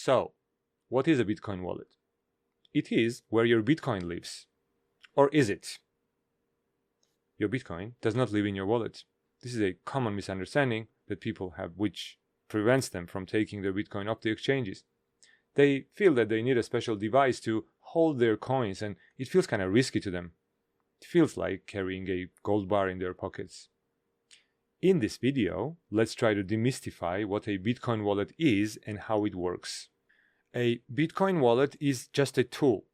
So, what is a Bitcoin wallet? It is where your Bitcoin lives. Or is it? Your Bitcoin does not live in your wallet. This is a common misunderstanding that people have, which prevents them from taking their Bitcoin off the exchanges. They feel that they need a special device to hold their coins, and it feels kind of risky to them. It feels like carrying a gold bar in their pockets. In this video, let's try to demystify what a Bitcoin wallet is and how it works. A Bitcoin wallet is just a tool,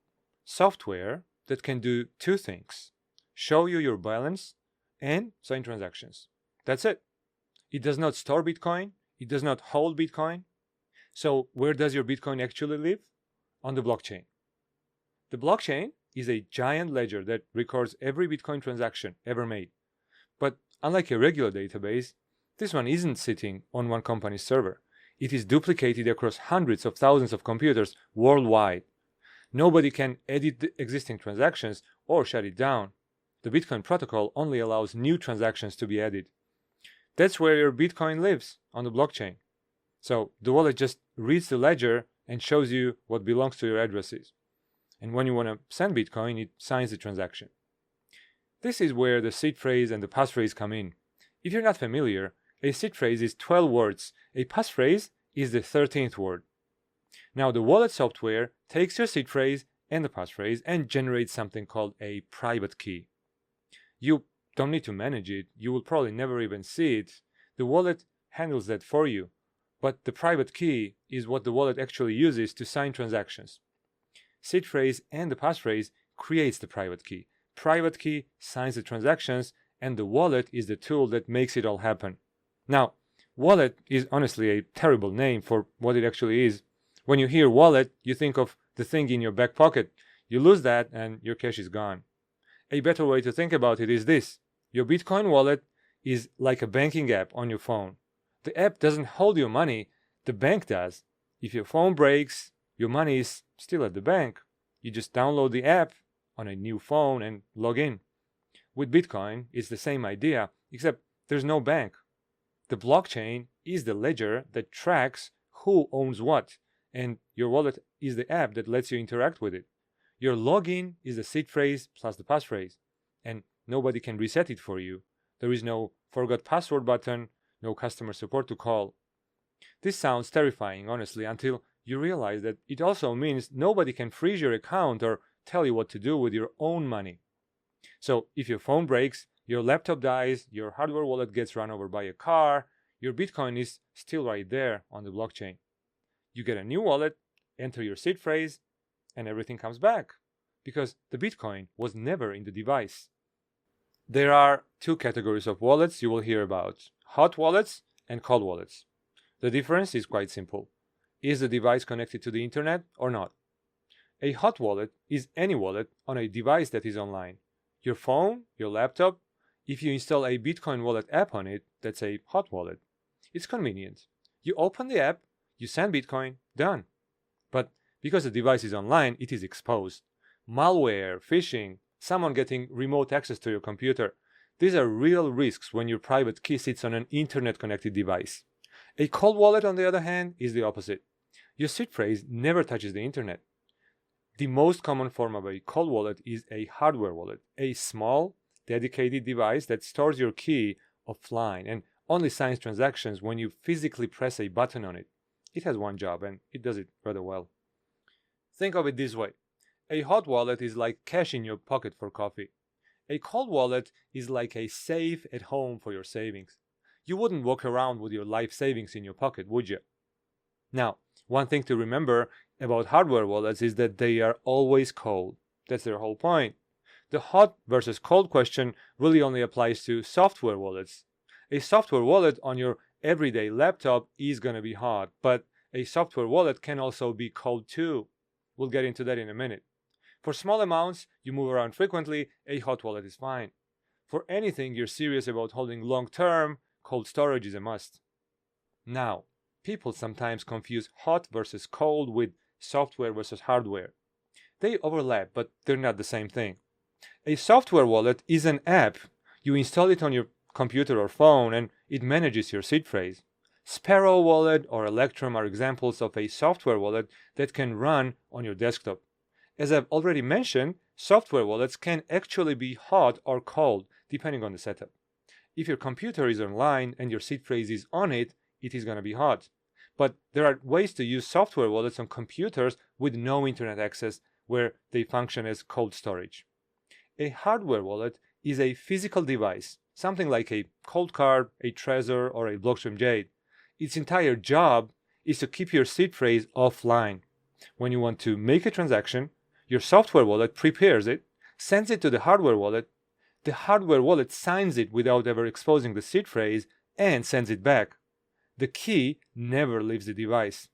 software that can do two things: show you your balance and sign transactions. That's it. It does not store Bitcoin. It does not hold Bitcoin. So where does your Bitcoin actually live? On the blockchain. The blockchain is a giant ledger that records every Bitcoin transaction ever made. But unlike a regular database, this one isn't sitting on one company's server. It is duplicated across hundreds of thousands of computers worldwide. Nobody can edit the existing transactions or shut it down. The Bitcoin protocol only allows new transactions to be added. That's where your Bitcoin lives, on the blockchain. So the wallet just reads the ledger and shows you what belongs to your addresses. And when you want to send Bitcoin, it signs the transaction. This is where the seed phrase and the passphrase come in. If you're not familiar, a seed phrase is 12 words. A passphrase is the 13th word. Now the wallet software takes your seed phrase and the passphrase and generates something called a private key. You don't need to manage it. You will probably never even see it. The wallet handles that for you. But the private key is what the wallet actually uses to sign transactions. Seed phrase and the passphrase creates the private key. Private key signs the transactions, and the wallet is the tool that makes it all happen. Now, wallet is honestly a terrible name for what it actually is. When you hear wallet, you think of the thing in your back pocket. You lose that and your cash is gone. A better way to think about it is this. Your Bitcoin wallet is like a banking app on your phone. The app doesn't hold your money, the bank does. If your phone breaks, your money is still at the bank. You just download the app on a new phone and log in. With Bitcoin, it's the same idea, except there's no bank. The blockchain is the ledger that tracks who owns what, and your wallet is the app that lets you interact with it. Your login is the seed phrase plus the passphrase, and nobody can reset it for you. There is no forgot password button, no customer support to call. This sounds terrifying, honestly, until you realize that it also means nobody can freeze your account or tell you what to do with your own money. So if your phone breaks, your laptop dies, your hardware wallet gets run over by a car, your Bitcoin is still right there on the blockchain. You get a new wallet, enter your seed phrase, and everything comes back, because the Bitcoin was never in the device. There are two categories of wallets you will hear about: hot wallets and cold wallets. The difference is quite simple. Is the device connected to the internet or not? A hot wallet is any wallet on a device that is online. Your phone, your laptop. If you install a Bitcoin wallet app on it, that's a hot wallet. It's convenient. You open the app, you send Bitcoin, done. But because the device is online, it is exposed. Malware, phishing, someone getting remote access to your computer. These are real risks when your private key sits on an internet-connected device. A cold wallet, on the other hand, is the opposite. Your seed phrase never touches the internet. The most common form of a cold wallet is a hardware wallet, a small, dedicated device that stores your key offline and only signs transactions when you physically press a button on it. It has one job, and it does it rather well. Think of it this way. A hot wallet is like cash in your pocket for coffee. A cold wallet is like a safe at home for your savings. You wouldn't walk around with your life savings in your pocket, would you? Now, one thing to remember about hardware wallets is that they are always cold. That's their whole point. The hot versus cold question really only applies to software wallets. A software wallet on your everyday laptop is going to be hot, but a software wallet can also be cold too. We'll get into that in a minute. For small amounts you move around frequently, a hot wallet is fine. For anything you're serious about holding long term, cold storage is a must. Now, people sometimes confuse hot versus cold with software versus hardware. They overlap, but they're not the same thing. A software wallet is an app. You install it on your computer or phone and it manages your seed phrase. Sparrow Wallet or Electrum are examples of a software wallet that can run on your desktop. As I've already mentioned, software wallets can actually be hot or cold depending on the setup. If your computer is online and your seed phrase is on it, it is going to be hot. But there are ways to use software wallets on computers with no internet access where they function as cold storage. A hardware wallet is a physical device, something like a cold card, a Trezor, or a Blockstream Jade. Its entire job is to keep your seed phrase offline. When you want to make a transaction, your software wallet prepares it, sends it to the hardware wallet signs it without ever exposing the seed phrase, and sends it back. The key never leaves the device.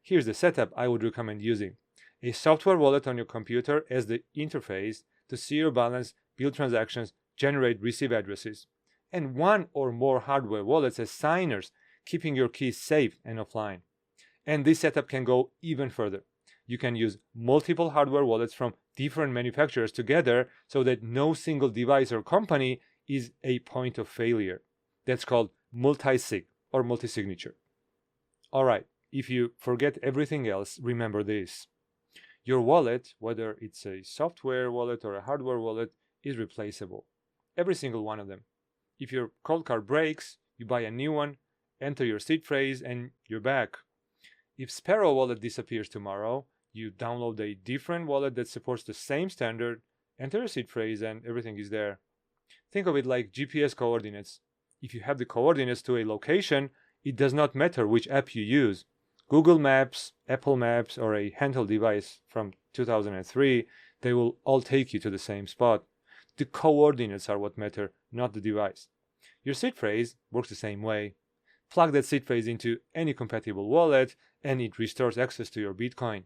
Here's the setup I would recommend using. A software wallet on your computer as the interface to see your balance, build transactions, generate receive addresses, and one or more hardware wallets as signers, keeping your keys safe and offline. And this setup can go even further. You can use multiple hardware wallets from different manufacturers together so that no single device or company is a point of failure. That's called multi-sig or multi-signature. Alright, if you forget everything else, remember this. Your wallet, whether it's a software wallet or a hardware wallet, is replaceable. Every single one of them. If your cold card breaks, you buy a new one, enter your seed phrase, and you're back. If Sparrow Wallet disappears tomorrow, you download a different wallet that supports the same standard, enter a seed phrase, and everything is there. Think of it like GPS coordinates. If you have the coordinates to a location, it does not matter which app you use. Google Maps, Apple Maps, or a handheld device from 2003, they will all take you to the same spot. The coordinates are what matter, not the device. Your seed phrase works the same way. Plug that seed phrase into any compatible wallet and it restores access to your Bitcoin.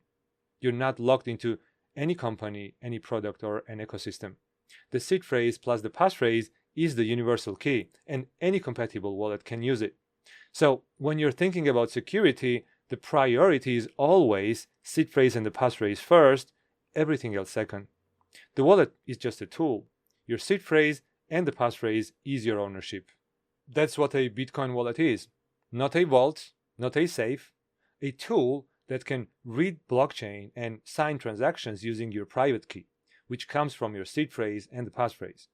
You're not locked into any company, any product, or an ecosystem. The seed phrase plus the passphrase is the universal key, and any compatible wallet can use it. So when you're thinking about security, the priority is always seed phrase and the passphrase first, everything else second. The wallet is just a tool. Your seed phrase and the passphrase is your ownership. That's what a Bitcoin wallet is. Not a vault, not a safe, a tool that can read blockchain and sign transactions using your private key, which comes from your seed phrase and the passphrase.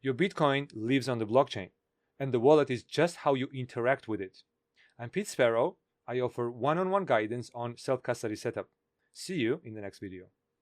Your Bitcoin lives on the blockchain, and the wallet is just how you interact with it. I'm Pete Sparrow. I offer one-on-one guidance on self-custody setup. See you in the next video.